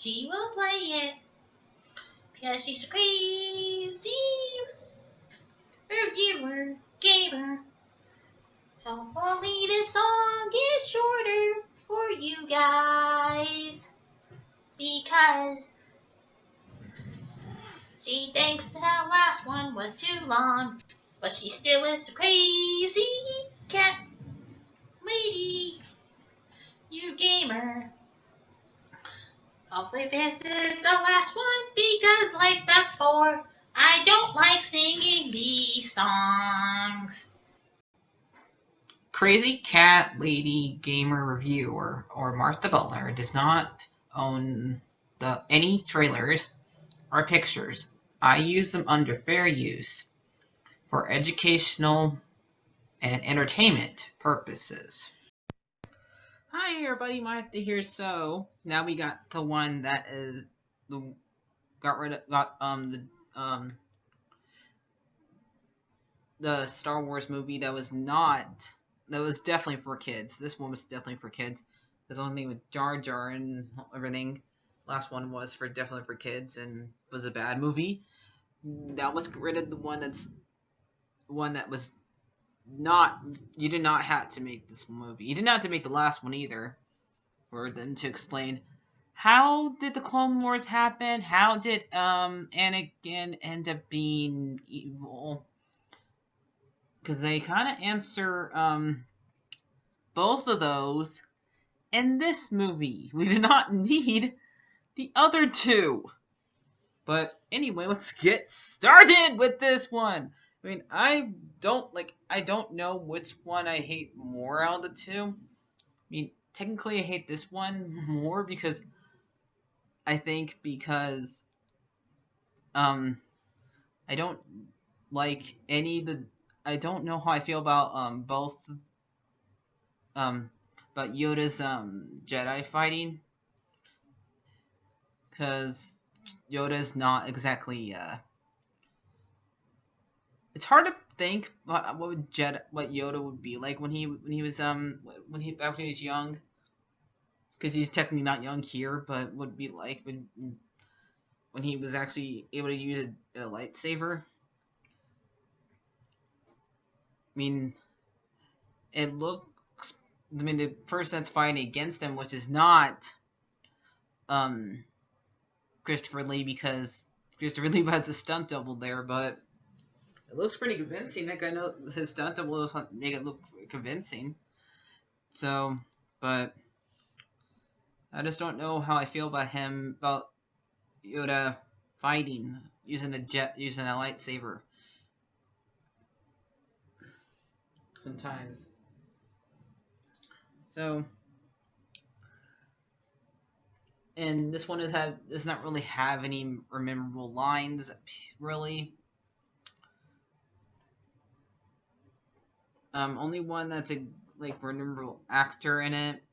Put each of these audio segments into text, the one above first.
She will play it because she's a crazy reviewer, gamer. Hopefully this song is shorter for you guys because she thinks the last one was too long, but she still is a crazy cat lady, you gamer. Hopefully this is the last one because like before, I don't like singing these songs. Crazy Cat Lady Gamer Reviewer or Martha Butler does not own any trailers or pictures. I use them under fair use for educational and entertainment purposes. Hi everybody, Martha here. So now we got the one that is the Star Wars movie that was definitely for kids. This one was definitely for kids. There's only thing with Jar Jar and everything. Last one was definitely for kids and was a bad movie. That was rid of the one that was not. You did not have to make this movie. You didn't have to make the last one either, for them to explain how did the Clone Wars happen. How did Anakin end up being evil? Because they kind of answer both of those in this movie. We do not need the other two. But anyway, let's get started with this one. I mean, I don't know which one I hate more out of the two. I mean, technically I hate this one more because I don't like any of the I don't know how I feel about both about Yoda's Jedi fighting, because Yoda's not exactly it's hard to think what Yoda would be like when he was when he was young, because he's technically not young here, but would be like when he was actually able to use a lightsaber. I mean, it looks. I mean, the person that's fighting against him, which is not Christopher Lee, because Christopher Lee has a stunt double there, but it looks pretty convincing. That guy knows his stunt double knows how to make it look convincing. So, but I just don't know how I feel about Yoda fighting using a lightsaber. Sometimes. So, and this one does not really have any memorable lines, really. Only one that's a memorable actor in it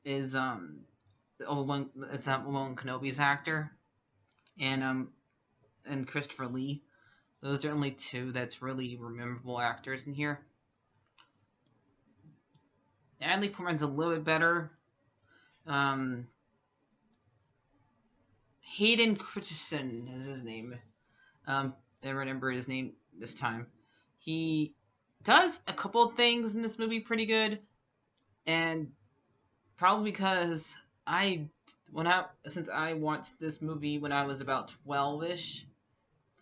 is Obi-Wan Kenobi's actor, and Christopher Lee. Those are only two that's really memorable actors in here. Natalie Portman's a little bit better. Hayden Christensen is his name. I remember his name this time. He does a couple of things in this movie pretty good, and probably because since I watched this movie when I was about 12-ish,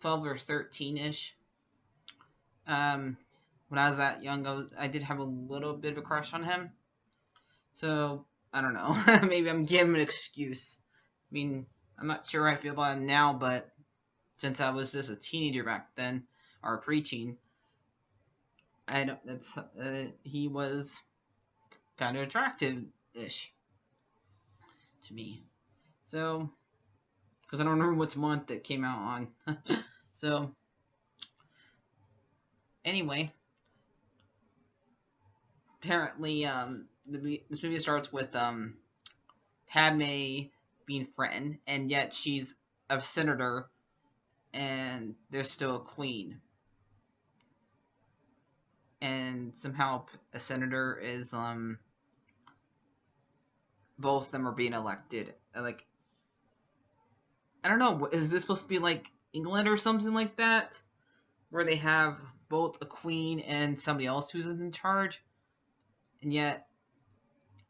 12 or 13-ish, when I was that young, I did have a little bit of a crush on him. So, I don't know. Maybe I'm giving him an excuse. I mean, I'm not sure how I feel about him now, but since I was just a teenager back then, or preteen, he was kind of attractive-ish to me. So, because I don't remember what month it came out on. So, anyway, apparently, this movie starts with Padme being threatened, and yet she's a senator, and there's still a queen. And somehow a senator is both of them are being elected. I don't know, is this supposed to be like England or something like that? Where they have both a queen and somebody else who's in charge? And yet,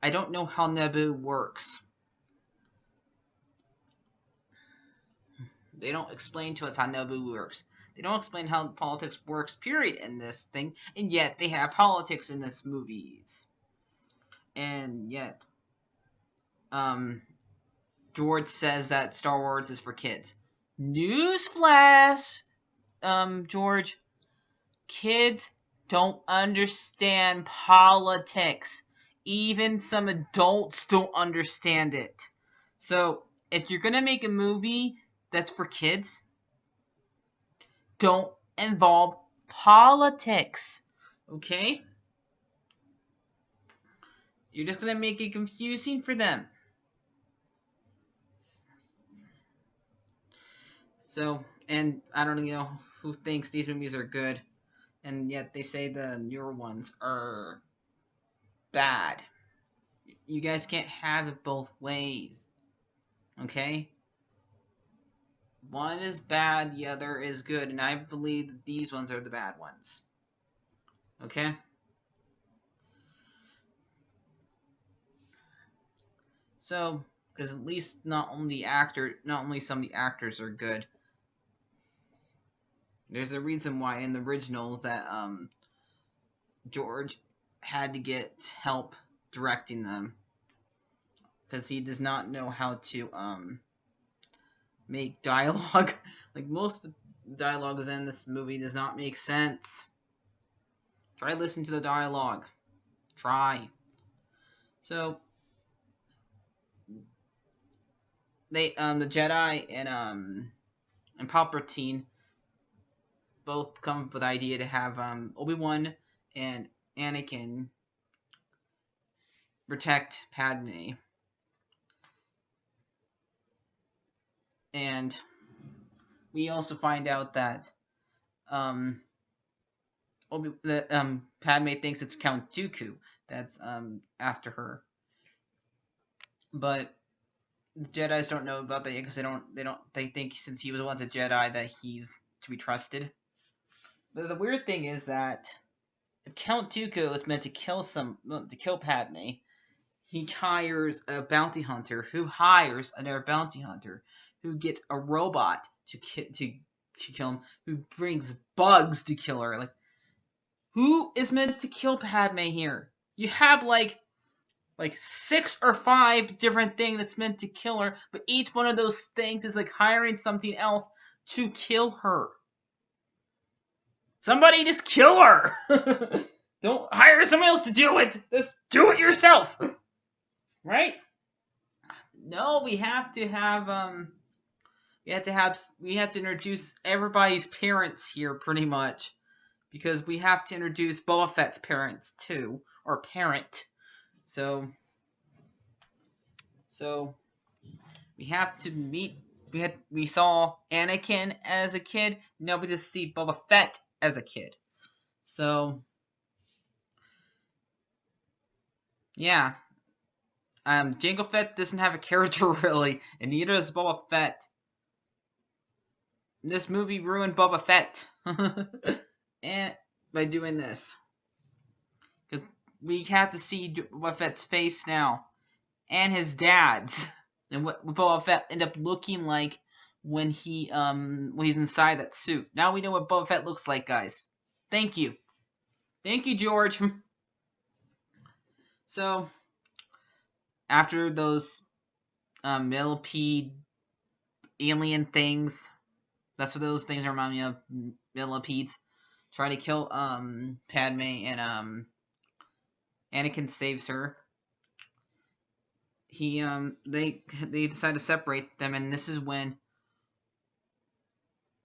I don't know how Naboo works. They don't explain to us how Naboo works. They don't explain how politics works, period, in this thing. And yet, they have politics in this movies. And yet, George says that Star Wars is for kids. Newsflash, George. Kids don't understand politics. Even some adults don't understand it. So, if you're gonna make a movie that's for kids, don't involve politics. Okay? You're just gonna make it confusing for them. So, and I don't know who thinks these movies are good, and yet they say the newer ones are bad. You guys can't have it both ways. Okay? One is bad, the other is good, and I believe that these ones are the bad ones. Okay? So, because at least not only some of the actors are good. There's a reason why in the originals that George had to get help directing them, because he does not know how to make dialogue. Like most of the dialogue in this movie does not make sense. Try listen to the dialogue. Try. So they the Jedi and Palpatine both come up with the idea to have Obi-Wan and Anakin protect Padme. And we also find out that Padme thinks it's Count Dooku that's after her. But the Jedi's don't know about that yet because they think since he was once a Jedi that he's to be trusted. But the weird thing is that if Count Dooku is meant to kill Padme, he hires a bounty hunter who hires another bounty hunter who gets a robot to kill him, who brings bugs to kill her. Like, who is meant to kill Padme here? You have like 6 or 5 different things that's meant to kill her, but each one of those things is like hiring something else to kill her. Somebody just kill her! Don't hire somebody else to do it! Just do it yourself! Right? No, we have to introduce everybody's parents here pretty much. Because we have to introduce Boba Fett's parents too. Or parent. So we have to meet. We saw Anakin as a kid. Now we just see Boba Fett as a kid. So yeah, Jango Fett doesn't have a character really, and neither does Boba Fett. This movie ruined Boba Fett, and by doing this, because we have to see Boba Fett's face now, and his dad's. And what Boba Fett end up looking like when he's inside that suit. Now we know what Boba Fett looks like, guys. Thank you, George. So after those millipede alien things, that's what those things remind me of. Millipedes try to kill Padme, and Anakin saves her. They decide to separate them, and this is when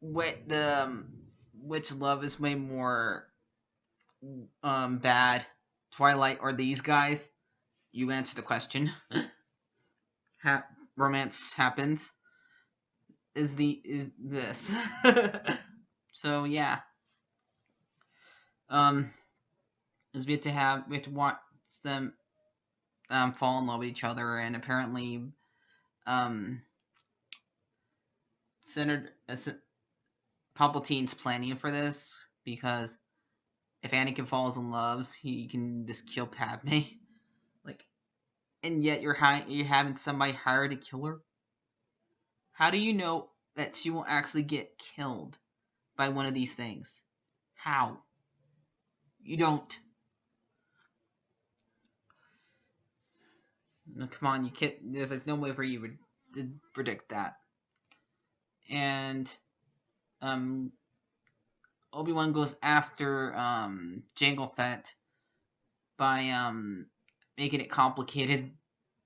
which love is way more bad, Twilight or these guys. You answer the question. Romance happens. Is this? So yeah. Is we have to watch them fall in love with each other, and apparently Palpatine's planning for this because if Anakin falls in love, he can just kill Padme. Like, and yet you're having somebody hired to kill her. How do you know that she won't actually get killed by one of these things? How? You don't. No, come on, you can't. There's like no way for you to predict that. And Obi-Wan goes after Jango Fett by making it complicated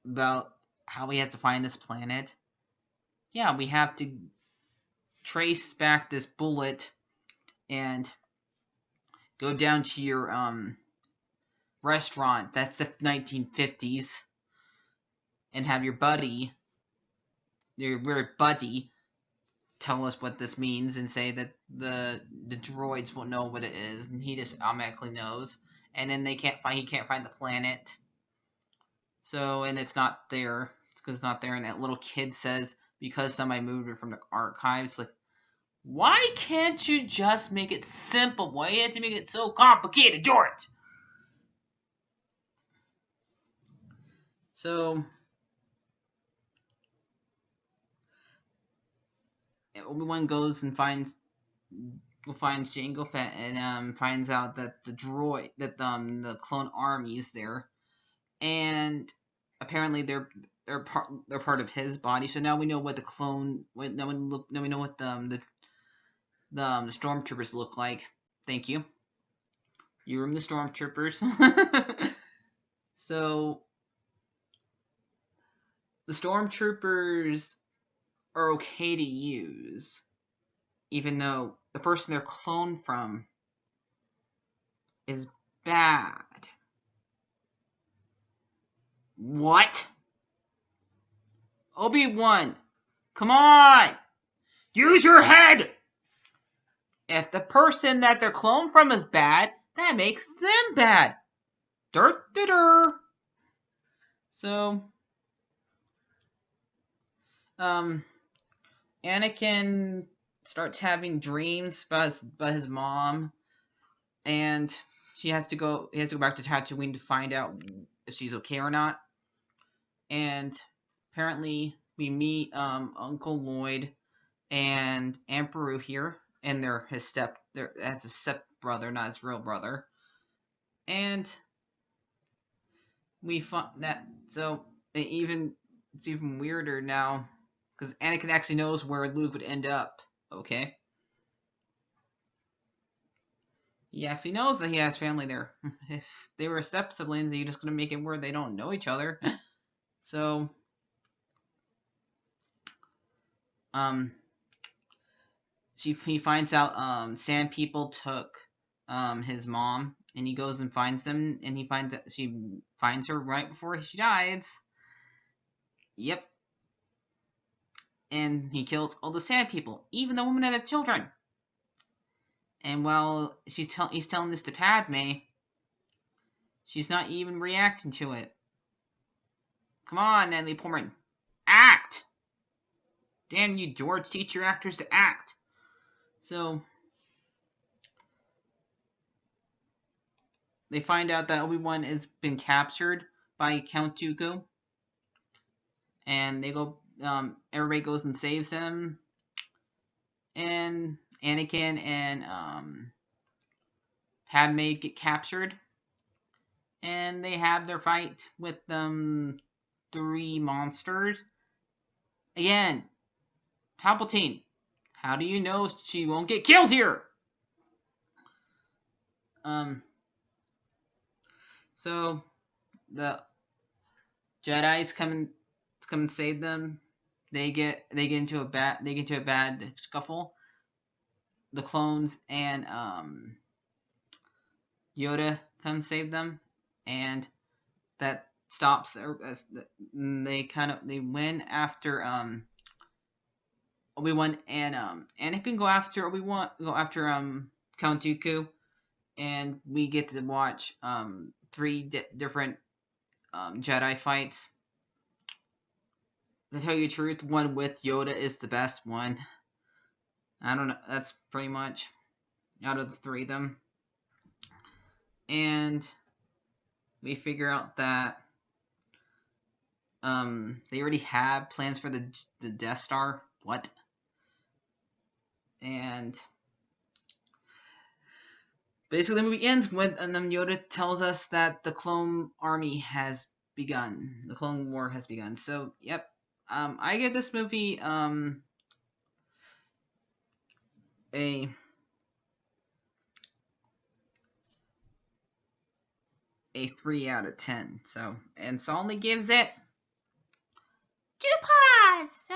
about how he has to find this planet. Yeah, we have to trace back this bullet and go down to your restaurant that's the 1950s and have your buddy, your weird buddy, tell us what this means and say that the droids won't know what it is, and he just automatically knows. And then he can't find the planet. So, and it's not there. It's because it's not there. And that little kid says because somebody moved it from the archives, like, why can't you just make it simple? Why do you have to make it so complicated, George? So Obi-Wan goes and finds Jango Fett and finds out that the clone army is there, and apparently they're part of his body. So now we know what the clone. Now we know what the stormtroopers look like. Thank you. You were the stormtroopers. So the stormtroopers are okay to use, even though the person they're cloned from is bad. What? Obi-Wan, come on! Use your head! If the person that they're cloned from is bad, that makes them bad. Dur. So, Anakin starts having dreams about his mom, and he has to go back to Tatooine to find out if she's okay or not. And apparently we meet Uncle Lloyd and Aunt Beru here, and they're his stepbrother, not his real brother. And we find that it's even weirder now because Anakin actually knows where Luke would end up. Okay, he actually knows that he has family there. If they were step siblings, you're just gonna make it where they don't know each other. So, he finds out Sand People took his mom, and he goes and finds them, and he finds her right before she dies. Yep. And he kills all the Sand People, even the women and the children. And while he's telling this to Padme, she's not even reacting to it. Come on, Natalie Portman, act! Damn you, George, teach your actors to act. So they find out that Obi-Wan has been captured by Count Dooku, and they go. Everybody goes and saves him, and Anakin and Padme get captured, and they have their fight with 3 monsters. Again, Palpatine, how do you know she won't get killed here? So the Jedi's come and save them. They get into a bad scuffle. The clones and Yoda come save them, and that stops. They win after Obi-Wan and Anakin go after Count Dooku, and we get to watch 3 different Jedi fights. To tell you the truth, one with Yoda is the best one. I don't know. That's pretty much out of the three of them. And we figure out that they already have plans for the Death Star. What? And basically, the movie ends with, and then Yoda tells us that the Clone Army has begun. The Clone War has begun. So, yep. I give this movie a 3 out of 10. So, and Sully gives it 2 paws.